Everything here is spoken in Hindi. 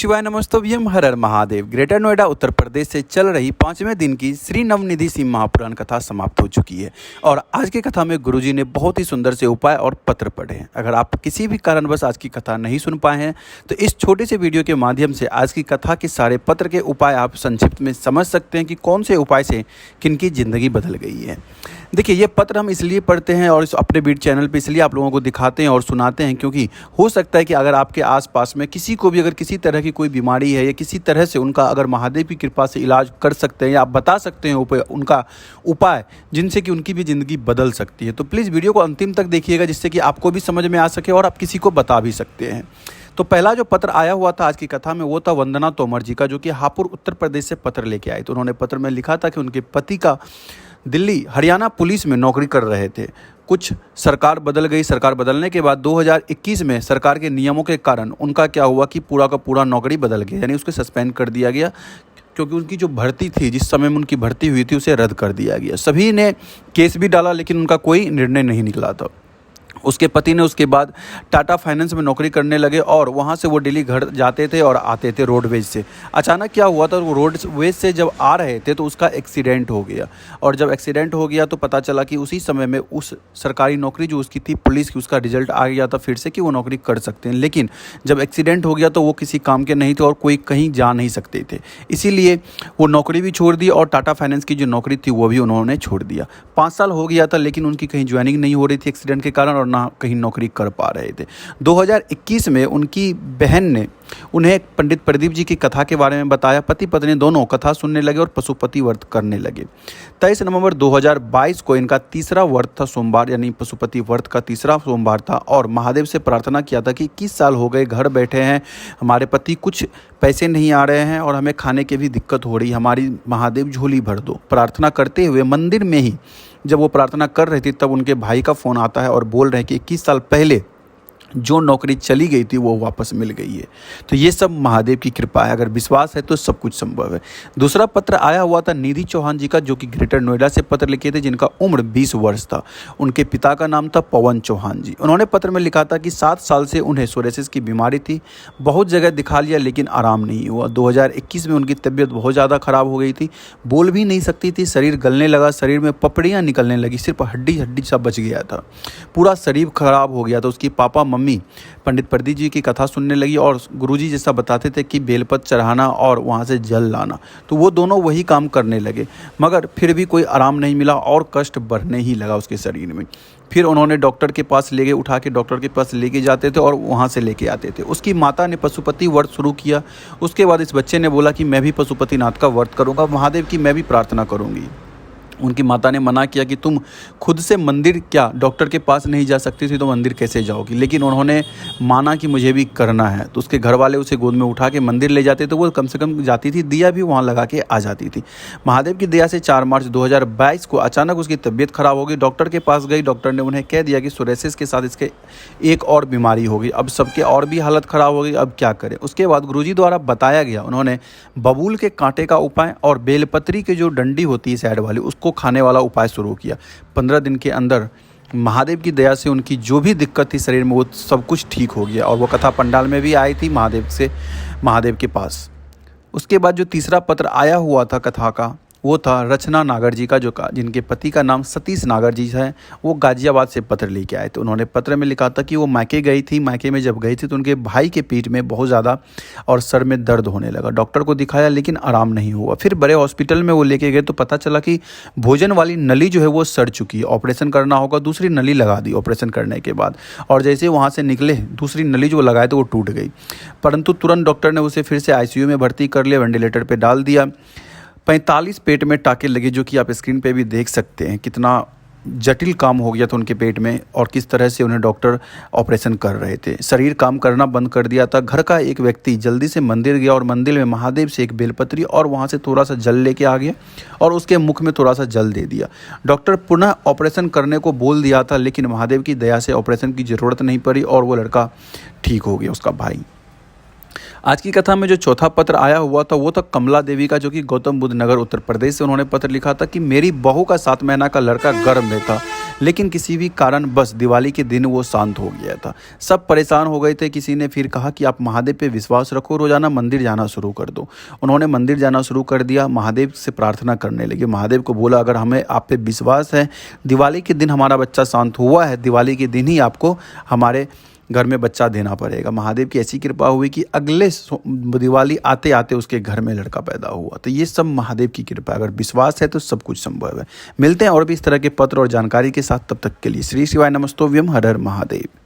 शिवाय नमस्तोभ्यम हर हर महादेव। ग्रेटर नोएडा उत्तर प्रदेश से चल रही 5वें दिन की श्री नवनिधि सिंह महापुराण कथा समाप्त हो चुकी है और आज की कथा में गुरुजी ने बहुत ही सुंदर से उपाय और पत्र पढ़े हैं। अगर आप किसी भी कारणवश आज की कथा नहीं सुन पाए हैं तो इस छोटे से वीडियो के माध्यम से आज की कथा के सारे पत्र के उपाय आप संक्षिप्त में समझ सकते हैं कि कौन से उपाय से किनकी ज़िंदगी बदल गई है। देखिए, ये पत्र हम इसलिए पढ़ते हैं और इस अपने बीट चैनल पे इसलिए आप लोगों को दिखाते हैं और सुनाते हैं क्योंकि हो सकता है कि अगर आपके आसपास में किसी को भी अगर किसी तरह की कोई बीमारी है या किसी तरह से उनका अगर महादेव की कृपा से इलाज कर सकते हैं या आप बता सकते हैं उनका उपाय जिनसे कि उनकी भी ज़िंदगी बदल सकती है, तो प्लीज़ वीडियो को अंतिम तक देखिएगा जिससे कि आपको भी समझ में आ सके और आप किसी को बता भी सकते हैं। तो पहला जो पत्र आया हुआ था आज की कथा में वो था वंदना तोमर जी का, जो कि हापुड़ उत्तर प्रदेश से पत्र लेके आए। तो उन्होंने पत्र में लिखा था कि उनके पति का दिल्ली हरियाणा पुलिस में नौकरी कर रहे थे। कुछ सरकार बदल गई। सरकार बदलने के बाद 2021 में सरकार के नियमों के कारण उनका क्या हुआ कि पूरा का पूरा नौकरी बदल गया, यानी उसको सस्पेंड कर दिया गया क्योंकि उनकी जो भर्ती थी, जिस समय में उनकी भर्ती हुई थी, उसे रद्द कर दिया गया। सभी ने केस भी डाला लेकिन उनका कोई निर्णय नहीं निकला था। उसके पति ने उसके बाद टाटा फाइनेंस में नौकरी करने लगे और वहाँ से वो दिल्ली घर जाते थे और आते थे रोडवेज से। अचानक क्या हुआ था, वो रोडवेज से जब आ रहे थे तो उसका एक्सीडेंट हो गया और जब एक्सीडेंट हो गया तो पता चला कि उसी समय में उस सरकारी नौकरी जो उसकी थी पुलिस की, उसका रिजल्ट आ गया था फिर से कि वो नौकरी कर सकते हैं। लेकिन जब एक्सीडेंट हो गया तो वो किसी काम के नहीं थे और कोई कहीं जा नहीं सकते थे, इसीलिए वो नौकरी भी छोड़ दी और टाटा फाइनेंस की जो नौकरी थी वो भी उन्होंने छोड़ दिया। 5 साल हो गया था लेकिन उनकी कहीं ज्वाइनिंग नहीं हो रही थी एक्सीडेंट के कारण और ना कहीं नौकरी कर पा रहे थे। 2021 में उनकी बहन ने उन्हें पंडित प्रदीप जी की कथा के बारे में बताया। पति पत्नी दोनों कथा सुनने लगे और पशुपति व्रत करने लगे। 23 नवंबर 2022 को इनका तीसरा व्रत था, सोमवार, यानी पशुपति व्रत का तीसरा सोमवार था और महादेव से प्रार्थना किया था कि 21 साल हो गए घर बैठे हैं, हमारे पति कुछ पैसे नहीं आ रहे हैं और हमें खाने की भी दिक्कत हो रही, हमारी महादेव झोली भर दो। प्रार्थना करते हुए मंदिर में ही जब वो प्रार्थना कर रही थी तब उनके भाई का फ़ोन आता है और बोल रहे हैं कि 21 साल पहले जो नौकरी चली गई थी वो वापस मिल गई है। तो ये सब महादेव की कृपा है, अगर विश्वास है तो सब कुछ संभव है। दूसरा पत्र आया हुआ था निधि चौहान जी का, जो कि ग्रेटर नोएडा से पत्र लिखे थे, जिनका उम्र 20 वर्ष था। उनके पिता का नाम था पवन चौहान जी। उन्होंने पत्र में लिखा था कि 7 साल से उन्हें सोरेसिस की बीमारी थी, बहुत जगह दिखा लिया लेकिन आराम नहीं हुआ। 2021 में उनकी तबीयत बहुत ज़्यादा ख़राब हो गई थी, बोल भी नहीं सकती थी, शरीर गलने लगा, शरीर में पपड़ियाँ निकलने लगी, सिर्फ हड्डी हड्डी सा बच गया था, पूरा शरीर खराब हो गया था। उसकी पापा मम्मी पंडित प्रदीप जी की कथा सुनने लगी और गुरुजी जैसा बताते थे कि बेलपत्र चढ़ाना और वहाँ से जल लाना, तो वो दोनों वही काम करने लगे, मगर फिर भी कोई आराम नहीं मिला और कष्ट बढ़ने ही लगा उसके शरीर में। फिर उन्होंने डॉक्टर के पास ले गए, उठा के डॉक्टर के पास लेके जाते थे और वहाँ से लेके आते थे। उसकी माता ने पशुपति व्रत शुरू किया। उसके बाद इस बच्चे ने बोला कि मैं भी पशुपतिनाथ का व्रत करूँगा, महादेव की मैं भी प्रार्थना करूँगी। उनकी माता ने मना किया कि तुम खुद से मंदिर, क्या डॉक्टर के पास नहीं जा सकती थी तो मंदिर कैसे जाओगी, लेकिन उन्होंने माना कि मुझे भी करना है। तो उसके घर वाले उसे गोद में उठा के मंदिर ले जाते तो वो कम से कम जाती थी, दिया भी वहाँ लगा के आ जाती थी। महादेव की दया से 4 मार्च 2022 को अचानक उसकी तबीयत खराब हो गई। डॉक्टर के पास गई, डॉक्टर ने उन्हें कह दिया कि सोरेसिस के साथ इसके एक और बीमारी हो गई, अब सबके और भी हालत ख़राब हो गई, अब क्या करें। उसके बाद गुरुजी द्वारा बताया गया, उन्होंने बबूल के कांटे का उपाय और बेलपत्री की जो डंडी होती है साइड वाली, उसको खाने वाला उपाय शुरू किया। 15 दिन के अंदर महादेव की दया से उनकी जो भी दिक्कत थी शरीर में वो सब कुछ ठीक हो गया और वो कथा पंडाल में भी आई थी महादेव के पास। उसके बाद जो तीसरा पत्र आया हुआ था कथा का वो था रचना नागर जी का, जिनके पति का नाम सतीश नागर जी है। वो गाजियाबाद से पत्र लेके आए थे। उन्होंने पत्र में लिखा था कि वो मायके गई थी, मायके में जब गई थी तो उनके भाई के पीठ में बहुत ज़्यादा और सर में दर्द होने लगा। डॉक्टर को दिखाया लेकिन आराम नहीं हुआ। फिर बड़े हॉस्पिटल में वो लेके गए तो पता चला कि भोजन वाली नली जो है वो सड़ चुकी है, ऑपरेशन करना होगा। दूसरी नली लगा दी ऑपरेशन करने के बाद और जैसे वहाँ से निकले दूसरी नली जो लगाए तो वो टूट गई, परंतु तुरंत डॉक्टर ने उसे फिर से ICU में भर्ती कर लिया, वेंटिलेटर पर डाल दिया। 45 पेट में टाँके लगे, जो कि आप स्क्रीन पे भी देख सकते हैं कितना जटिल काम हो गया था उनके पेट में और किस तरह से उन्हें डॉक्टर ऑपरेशन कर रहे थे। शरीर काम करना बंद कर दिया था। घर का एक व्यक्ति जल्दी से मंदिर गया और मंदिर में महादेव से एक बेलपत्री और वहाँ से थोड़ा सा जल लेके आ गया और उसके मुख में थोड़ा सा जल दे दिया। डॉक्टर पुनः ऑपरेशन करने को बोल दिया था लेकिन महादेव की दया से ऑपरेशन की ज़रूरत नहीं पड़ी और वो लड़का ठीक हो गया, उसका भाई। आज की कथा में जो चौथा पत्र आया हुआ था वो था कमला देवी का, जो कि गौतम बुद्ध नगर उत्तर प्रदेश से उन्होंने पत्र लिखा था कि मेरी बहू का 7 महीना का लड़का गर्भ में था, लेकिन किसी भी कारण बस दिवाली के दिन वो शांत हो गया था। सब परेशान हो गए थे। किसी ने फिर कहा कि आप महादेव पे विश्वास रखो, रोजाना मंदिर जाना शुरू कर दो। उन्होंने मंदिर जाना शुरू कर दिया, महादेव से प्रार्थना करने लगे। महादेव को बोला अगर हमें आप पे विश्वास है, दिवाली के दिन हमारा बच्चा शांत हुआ है, दिवाली के दिन ही आपको हमारे घर में बच्चा देना पड़ेगा। महादेव की ऐसी कृपा हुई कि अगले दिवाली आते आते उसके घर में लड़का पैदा हुआ। तो ये सब महादेव की कृपा, अगर विश्वास है तो सब कुछ संभव है। मिलते हैं और भी इस तरह के पत्र और जानकारी के साथ, तब तक के लिए श्री शिवाय नमस्तोभ्यम, हर हर महादेव।